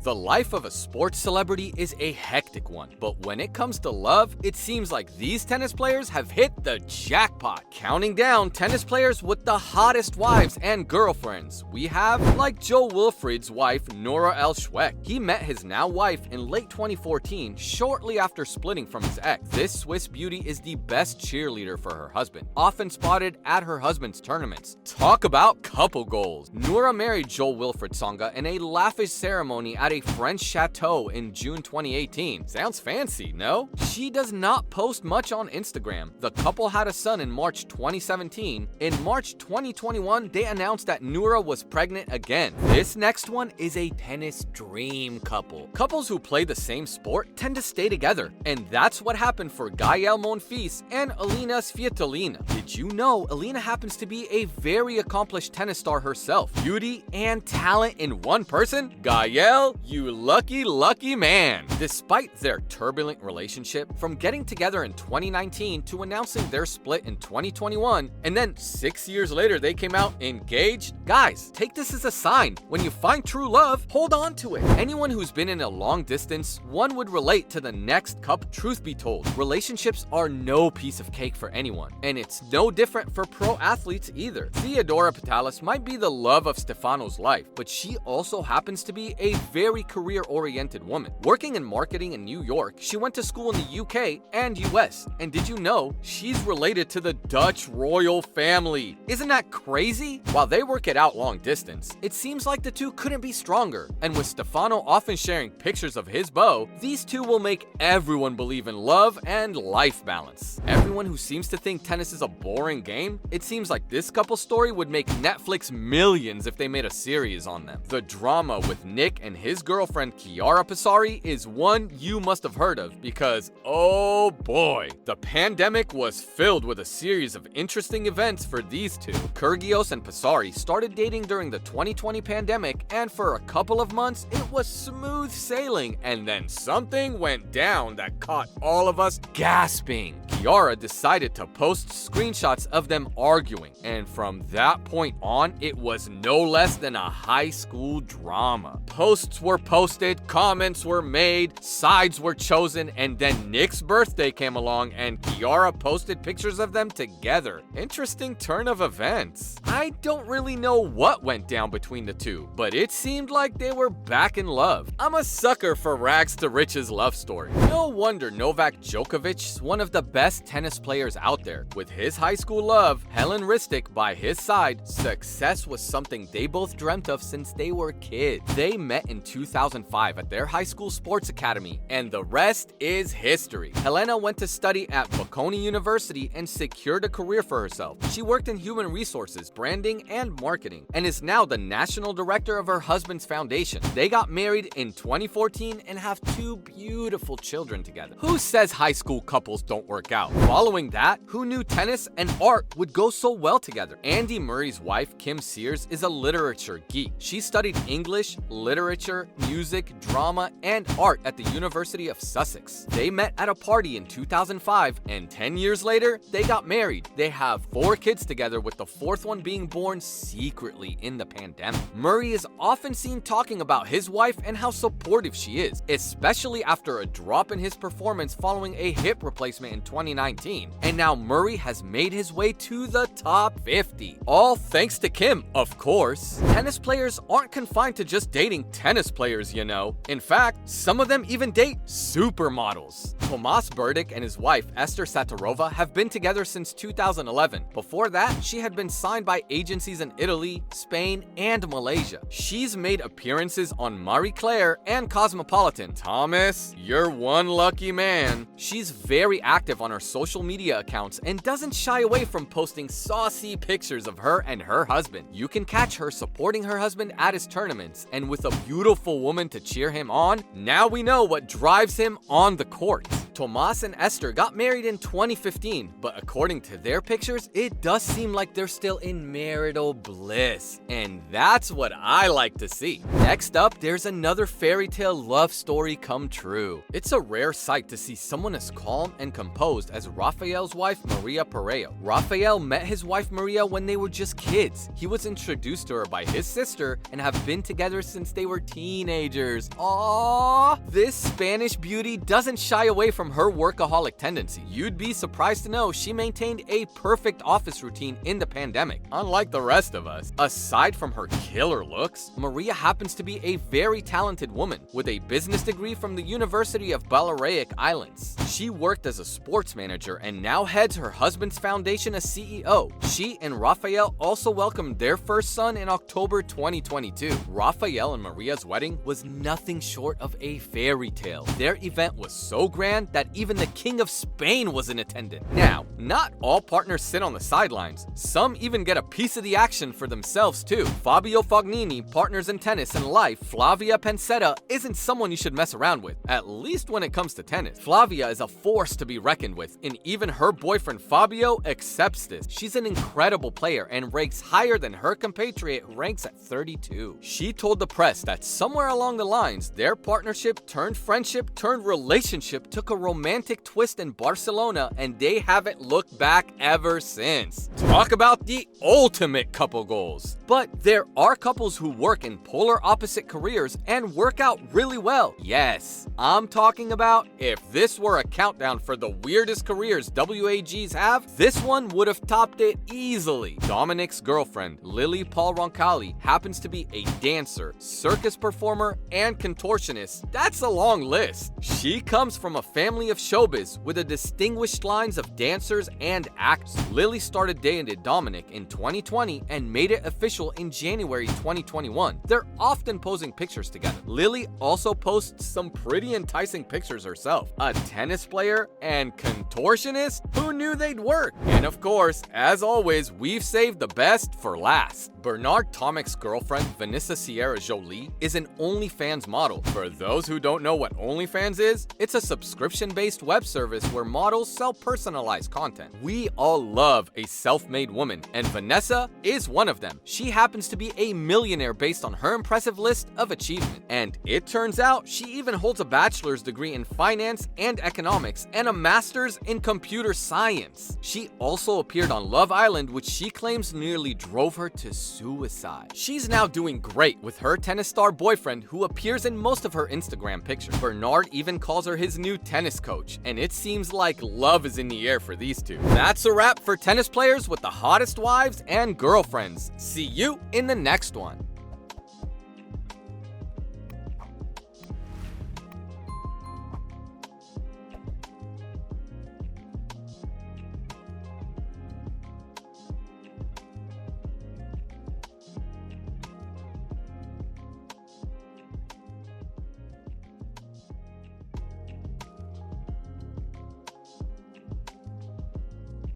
The life of a sports celebrity is a hectic one, but when it comes to love, it seems like these tennis players have hit the jackpot. Counting down tennis players with the hottest wives and girlfriends, we have like Joe Wilfried's wife, Nora El Schweck. He met his now wife in late 2014, shortly after splitting from his ex. This Swiss beauty is the best cheerleader for her husband, often spotted at her husband's tournaments. Talk about couple goals. Nora married Joel Wilfried Tsonga in a lavish ceremony at a French chateau in June 2018. Sounds fancy, no? She does not post much on Instagram. The couple had a son in March 2017. In March 2021, they announced that Nora was pregnant again. This next one is a tennis dream couple. Couples who play the same sport tend to stay together, and that's what happened for Gael Monfils and Alina Svitolina. Did you know Alina happens to be a very accomplished tennis star herself? Beauty and talent in one person? Gael, you lucky man. Despite their turbulent relationship, from getting together in 2019 to announcing their split in 2021, and then 6 years later they came out engaged, guys, take this as a sign. When you find true love, hold on to it. Anyone who's been in a long distance, one would relate to the next couple. Truth be told, relationships are no piece of cake for anyone, and it's no different for pro athletes either. Theodora Pitalis might be the love of Stefano's life, but she also happens to be a very career-oriented woman. Working in marketing in New York, she went to school in the UK and US. And did you know she's related to the Dutch royal family? Isn't that crazy? While they work it out long distance, it seems like the two couldn't be stronger. And with Stefano often sharing pictures of his beau, these two will make everyone believe in love and life balance. Everyone who seems to think tennis is a boring game, it seems like this couple's story would make Netflix millions if they made a series on them. The drama with Nick and his girlfriend Chiara Passari is one you must have heard of because, oh boy, the pandemic was filled with a series of interesting events for these two. Kyrgios and Passari started dating during the 2020 pandemic, and for a couple of months it was smooth sailing, and then something went down that caught all of us gasping. Chiara decided to post screenshots of them arguing, and from that point on, it was no less than a high school drama. Posts were posted, comments were made, sides were chosen, and then Nick's birthday came along and Chiara posted pictures of them together. Interesting turn of events. I don't really know what went down between the two, but it seemed like they were back in love. I'm a sucker for rags to riches love story. No wonder Novak Djokovic's one of the best tennis players out there. With his high school love, Helen Ristic by his side, success was something they both dreamt of since they were kids. They met in 2005 at their high school sports academy, and the rest is history. Helena went to study at Bocconi University and secured a career for herself. She worked in human resources, branding, and marketing, and is now the national director of her husband's foundation. They got married in 2014 and have two beautiful children together. Who says high school couples don't work out? Following that, who knew tennis and art would go so well together? Andy Murray's wife, Kim Sears, is a literature geek. She studied English, literature, music, drama, and art at the University of Sussex. They met at a party in 2005, and 10 years later, they got married. They have 4 kids together, with the 4th one being born secretly in the pandemic. Murray is often seen talking about his wife and how supportive she is, especially after a drop in his performance following a hip replacement in 2019. And now Murray has made his way to the top 50. All thanks to Kim, of course. Tennis players aren't confined to just dating tennis players, you know. In fact, some of them even date supermodels. Tomas Berdych and his wife, Esther Satarova, have been together since 2011. Before that, she had been signed by agencies in Italy, Spain, and Malaysia. She's made appearances on Marie Claire and Cosmopolitan. Thomas, you're one lucky man. She's very active on her social media accounts and doesn't shy away from posting saucy pictures of her and her husband. You can catch her supporting her husband at his tournaments, and with a beautiful woman to cheer him on, now we know what drives him on the court. Tomas and Esther got married in 2015, but according to their pictures, it does seem like they're still in marital bliss. And that's what I like to see. Next up, there's another fairy tale love story come true. It's a rare sight to see someone as calm and composed as Rafael's wife, Maria Pareo. Rafael met his wife Maria when they were just kids. He was introduced to her by his sister and have been together since they were teenagers. Aww! This Spanish beauty doesn't shy away from her workaholic tendency. You'd be surprised to know she maintained a perfect office routine in the pandemic, unlike the rest of us. Aside from her killer looks, Maria happens to be a very talented woman with a business degree from the University of Balearic Islands. She worked as a sports manager and now heads her husband's foundation as CEO. She and Rafael also welcomed their first son in October 2022. Rafael and Maria's wedding was nothing short of a fairy tale. Their event was so grand that even the King of Spain was in attendance. Now, not all partners sit on the sidelines. Some even get a piece of the action for themselves too. Fabio Fognini, partners in tennis and life, Flavia Pensetta isn't someone you should mess around with, at least when it comes to tennis. Flavia is a force to be reckoned with, and even her boyfriend Fabio accepts this. She's an incredible player and ranks higher than her compatriot ranks at 32. She told the press that somewhere along the lines, their partnership turned friendship turned relationship took a romantic twist in Barcelona, and they haven't looked back ever since. Talk about the ultimate couple goals. But there are couples who work in polar opposite careers and work out really well. Yes, I'm talking about if this were a countdown for the weirdest careers WAGs have, this one would have topped it easily. Dominic's girlfriend, Lily Paul Roncalli, happens to be a dancer, circus performer, and contortionist. That's a long list. She comes from a family of showbiz with a distinguished lines of dancers and actors. Lily started dating Dominic in 2020 and made it official in January 2021. They're often posing pictures together. Lily also posts some pretty enticing pictures herself. A tennis player and contortionist? Who knew they'd work? And of course, as always, we've saved the best for last. Bernard Tomic's girlfriend, Vanessa Sierra Jolie, is an OnlyFans model. For those who don't know what OnlyFans is, it's a subscription-based web service where models sell personalized content. We all love a self-made woman, and Vanessa is one of them. She happens to be a millionaire based on her impressive list of achievement. And it turns out she even holds a bachelor's degree in finance and economics and a master's in computer science. She also appeared on Love Island, which she claims nearly drove her to suicide. She's now doing great with her tennis star boyfriend, who appears in most of her Instagram pictures. Bernard even calls her his new tennis coach, and it seems like love is in the air for these two. That's a wrap for tennis players with the hottest wives and girlfriends. See you in the next one.